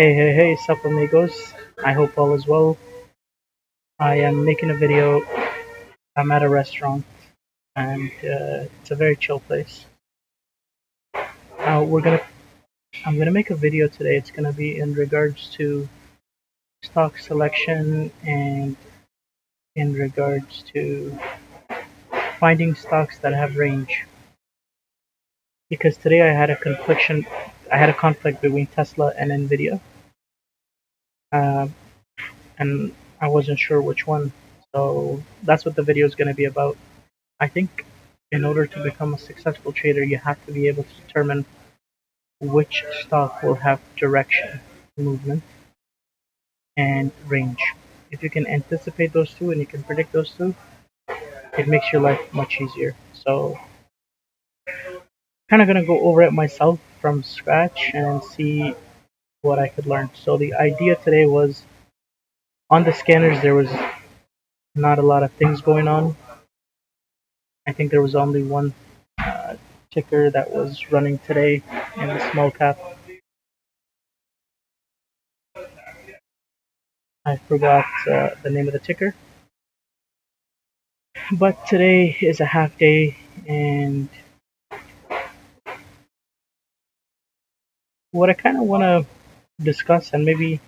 Hey, sup amigos. I hope all is well. I am making a video. I'm at a restaurant and it's a very chill place. We're gonna, I'm gonna make a video today. It's gonna be in regards to stock selection and in regards to finding stocks that have range. Because today I had a conflict between Tesla and Nvidia, uh, and I wasn't sure which one. So that's what the video is gonna be about. I think in order to become a successful trader, you have to be able to determine which stock will have direction, movement, and range. If you can anticipate those two and you can predict those two, it makes your life much easier. So, kind of gonna go over it myself from scratch and see what I could learn. So, the idea today was on the scanners, there was not a lot of things going on. I think there was only one uh, ticker that was running today in the small cap. I forgot the name of the ticker. But today is a half day, and what I kind of want to discuss, and maybe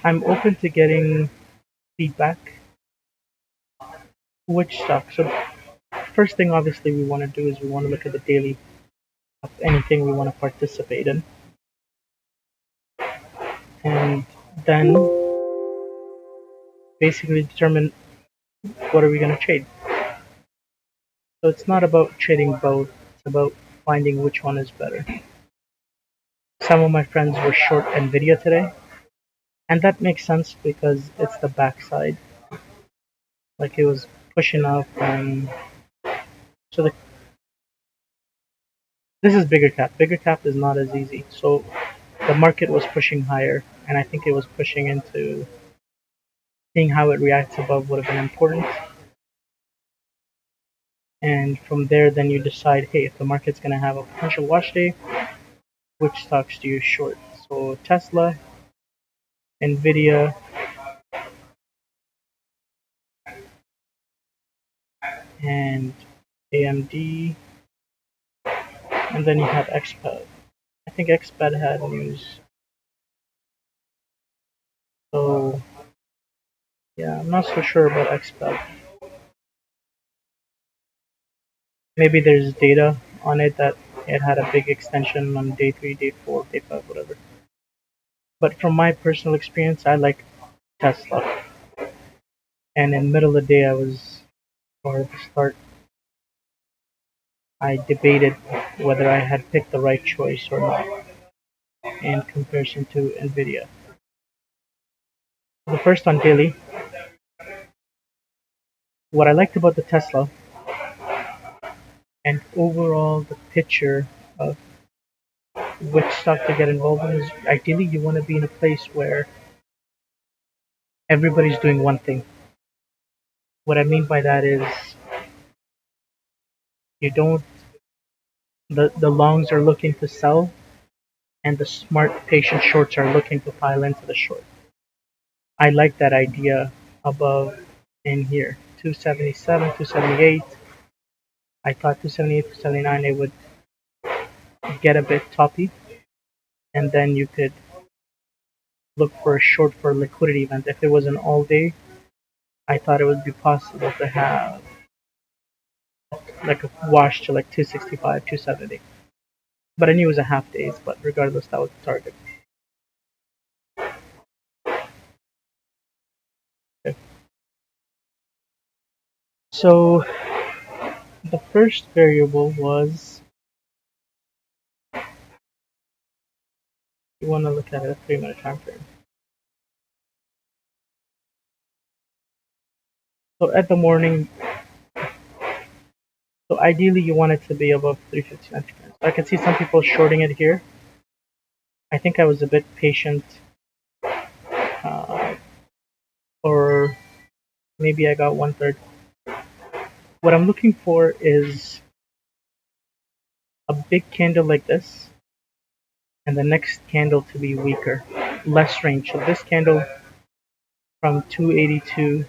I'm open to getting feedback, which stock. So, first thing obviously we want to do is we want to look at the daily of anything we want to participate in, and then basically determine what are we going to trade. So, it's not about trading both, it's about finding which one is better. Some of my friends were short Nvidia today, and that makes sense because it's the backside. Like it was pushing up, and so this is bigger cap. Bigger cap is not as easy. So the market was pushing higher, and I think it was pushing into seeing how it reacts above would have been important. And from there, then you decide, hey, if the market's going to have a potential wash day, which stocks do you short? So Tesla, Nvidia, and AMD, and then you have XPED. I think XPED had news. So yeah, I'm not so sure about XPED. Maybe there's data on it that it had a big extension on day 3, day 4, day 5, whatever. But from my personal experience, I like Tesla. And in the middle of the day, or at the start, I debated whether I had picked the right choice or not in comparison to Nvidia. The first on daily, what I liked about the Tesla and overall the picture of which stock to get involved in is ideally you want to be in a place where everybody's doing one thing. What I mean by that is you don't the longs are looking to sell and the smart patient shorts are looking to file into the short. I like that idea above in here. 277, 278. I thought 278, 279 it would get a bit toppy and then you could look for a short for a liquidity event. If it was an all day, I thought it would be possible to have like a wash to like 265, 270. But I knew it was a half days, but regardless, that was the target. Okay. So the first variable was you want to look at a 3 minute time frame. So at the morning, so ideally you want it to be above 359. So I can see some people shorting it here. I think I was a bit patient, uh, or maybe I got 1/3. What I'm looking for is a big candle like this and the next candle to be weaker, less range. So this candle from 282 to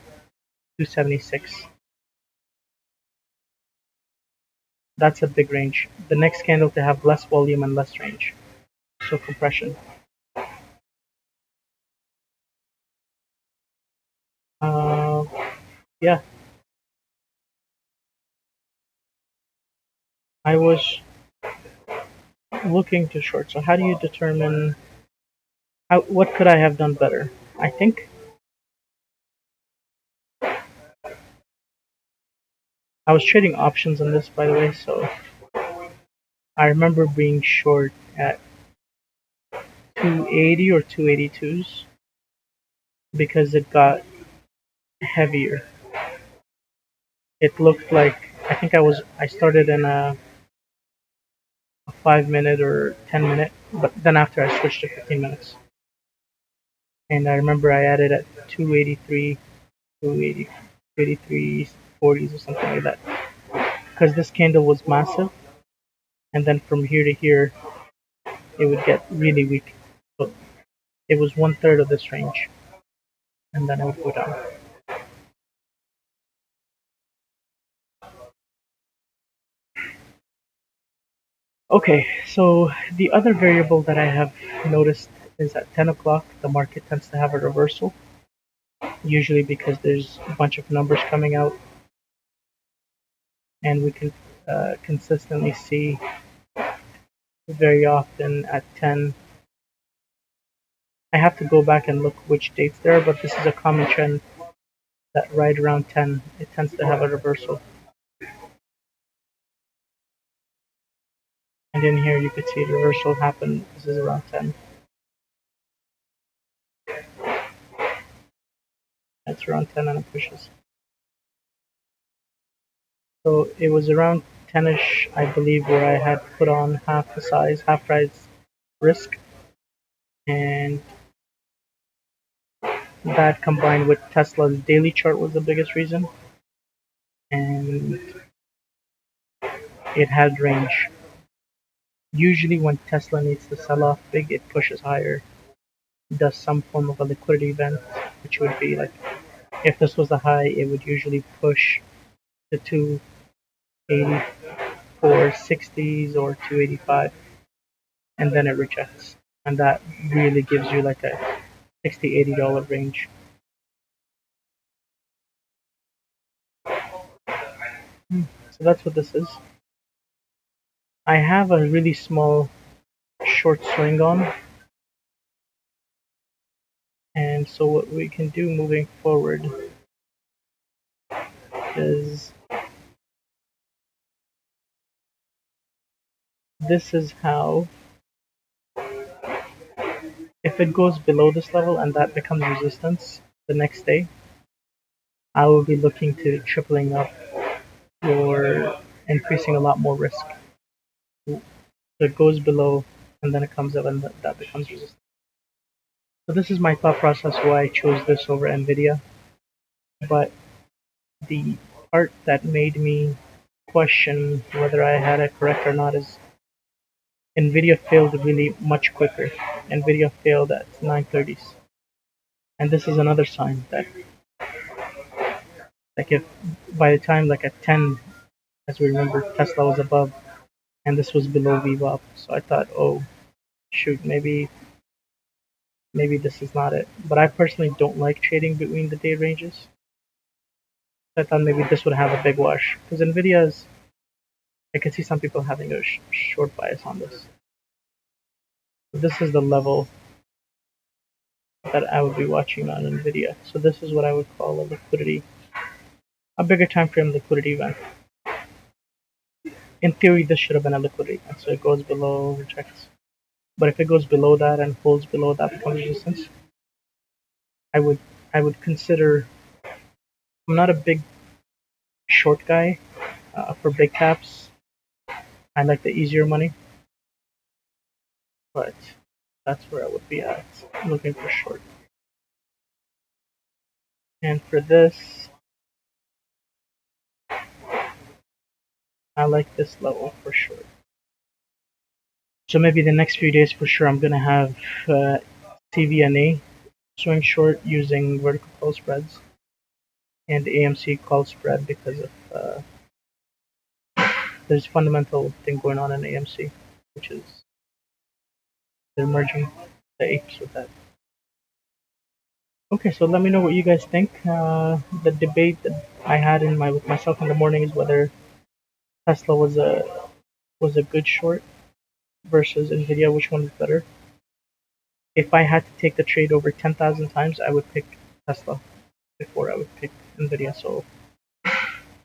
276, that's a big range. The next candle to have less volume and less range, so compression. Uh, yeah, I was looking to short. So how do you determine what could I have done better? I think I was trading options on this, by the way. So I remember being short at 280 or 282s because it got heavier. It looked like I started in a 5 minute or 10 minute, but then after I switched to 15 minutes. And I remember I added at 283, 280, 283, 40s or something like that because this candle was massive, and then from here to here it would get really weak. So it was one third of this range, and then it would go down. Okay, so the other variable that I have noticed is at 10 o'clock the market tends to have a reversal, usually because there's a bunch of numbers coming out, and we can consistently see very often at 10. I have to go back and look which dates there are, but this is a common trend that right around 10 it tends to have a reversal. And in here you could see the reversal happen. This is around 10. It's around 10 and it pushes. So it was around 10ish, I believe, where I had put on half the size, half price risk, and that combined with Tesla's daily chart was the biggest reason, and it had range. Usually, when Tesla needs to sell off big, it pushes higher, does some form of a liquidity event, which would be like if this was a high, it would usually push to 284 60s or 285, and then it rejects, and that really gives you like a $60 $80 range. So that's what this is. I have a really small short swing on, and so what we can do moving forward is this is how, if it goes below this level and that becomes resistance the next day, I will be looking to tripling up or increasing a lot more risk. So it goes below and then it comes up and that becomes resistance. So this is my thought process why I chose this over Nvidia. But the part that made me question whether I had it correct or not is Nvidia failed really much quicker. Nvidia failed at 9:30s, and this is another sign that like if by the time like at 10, as we remember, Tesla was above and this was below VWAP. So I thought, oh shoot, maybe this is not it. But I personally don't like trading between the day ranges. I thought maybe this would have a big wash because Nvidia's. I can see some people having a short bias on this. This is the level that I would be watching on Nvidia. So this is what I would call a bigger time frame liquidity event. In theory, this should have been a liquidity event, so it goes below, rejects. But if it goes below that and holds below that becomes resistance, I would I would consider. I'm not a big short guy for big caps. I like the easier money, but that's where I would be at looking for short. And for this, I like this level for short. So maybe the next few days for sure I'm gonna have CVNA swing short using vertical call spreads and AMC call spread because of there's a fundamental thing going on in AMC, which is they're merging the apes with that. Okay, so let me know what you guys think. The debate that I had in my with myself in the morning is whether Tesla was a good short versus Nvidia. Which one is better? If I had to take the trade over 10,000 times, I would pick Tesla before I would pick Nvidia. So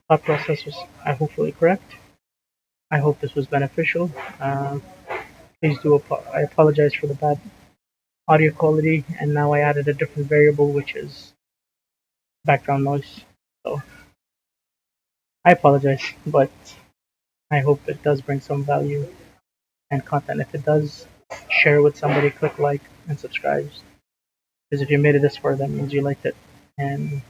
thought process was I hopefully correct. I hope this was beneficial. Please do. I apologize for the bad audio quality, and now I added a different variable, which is background noise. So I apologize, but I hope it does bring some value and content. If it does, share with somebody, click like and subscribe. Because if you made it this far, that means you liked it. And